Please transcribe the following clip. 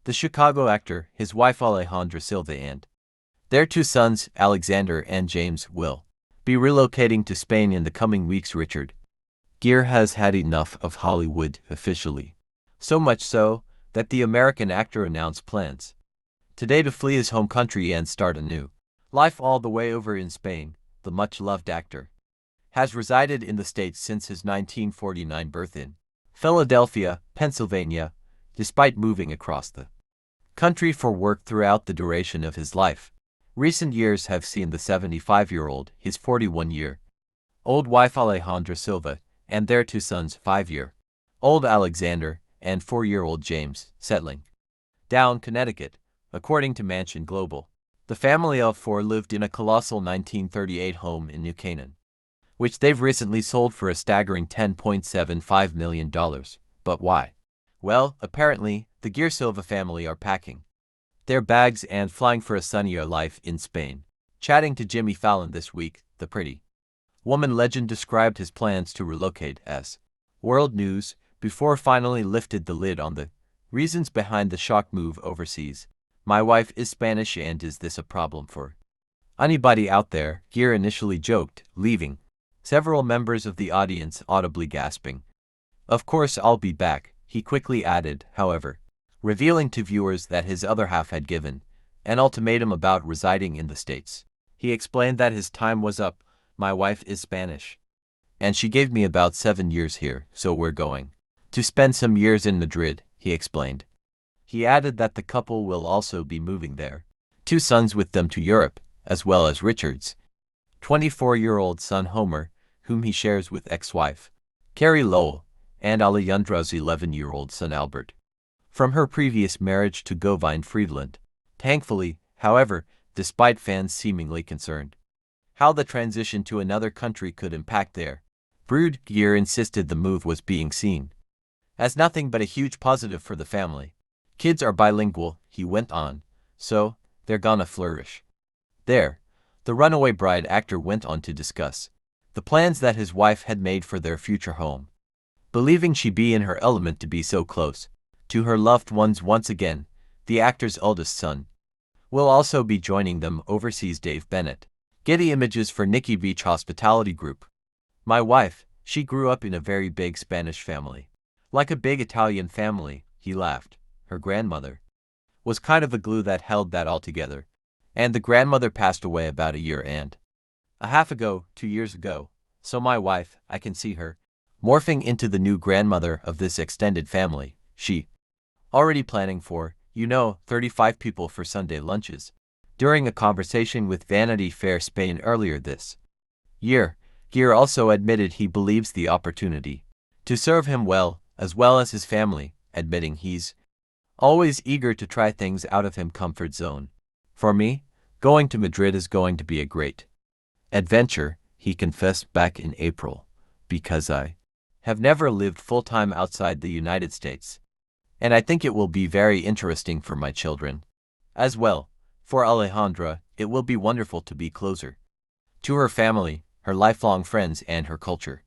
the Chicago actor, his wife Alejandra Silva and their two sons, Alexander and James, will be relocating to Spain in the coming weeks. Richard Gere has had enough of Hollywood officially. So much so that the American actor announced plans today to flee his home country and start a new life all the way over in Spain. The much-loved actor has resided in the States since his 1949 birth in Philadelphia, Pennsylvania, despite moving across the country for work throughout the duration of his life. Recent years have seen the 75-year-old, his 41-year-old wife Alejandra Silva, and their two sons, 5-year-old Alexander and 4-year-old James, settling down Connecticut, according to Mansion Global. The family of four lived in a colossal 1938 home in New Canaan, which they've recently sold for a staggering $10.75 million. But why? Well, apparently, the Gere Silva family are packing their bags and flying for a sunnier life in Spain. Chatting to Jimmy Fallon this week, the pretty woman legend described his plans to relocate as world news before finally lifted the lid on the reasons behind the shock move overseas. "My wife is Spanish, and is this a problem for anybody out there?" Gere initially joked, leaving several members of the audience audibly gasping. "Of course I'll be back," he quickly added, however, revealing to viewers that his other half had given an ultimatum about residing in the States. He explained that his time was up. "My wife is Spanish, and she gave me about 7 years here, so we're going to spend some years in Madrid," he explained. He added that the couple will also be moving their two sons with them to Europe, as well as Richard's 24-year-old son Homer, whom he shares with ex-wife Carrie Lowell, and Alejandra's 11-year-old son Albert, from her previous marriage to Govine Friedland. Thankfully, however, despite fans seemingly concerned how the transition to another country could impact their brood, Gere insisted the move was being seen as nothing but a huge positive for the family. "Kids are bilingual," he went on, "so they're gonna flourish there." The runaway bride actor went on to discuss the plans that his wife had made for their future home, believing she'd be in her element to be so close to her loved ones once again. The actor's eldest son will also be joining them overseas. Dave Bennett, Getty Images for Nikki Beach Hospitality Group. "My wife, she grew up in a very big Spanish family, like a big Italian family," he laughed. "Her grandmother was kind of the glue that held that all together, and the grandmother passed away about a year and a half ago, 2 years ago, so my wife, I can see her morphing into the new grandmother of this extended family. She already planning for, 35 people for Sunday lunches." During a conversation with Vanity Fair Spain earlier this year, Gere also admitted he believes the opportunity to serve him well as his family, admitting he's always eager to try things out of his comfort zone. "For me, going to Madrid is going to be a great adventure," he confessed back in April, "because I have never lived full-time outside the United States, and I think it will be very interesting for my children as well. For Alejandra, it will be wonderful to be closer to her family, her lifelong friends, and her culture."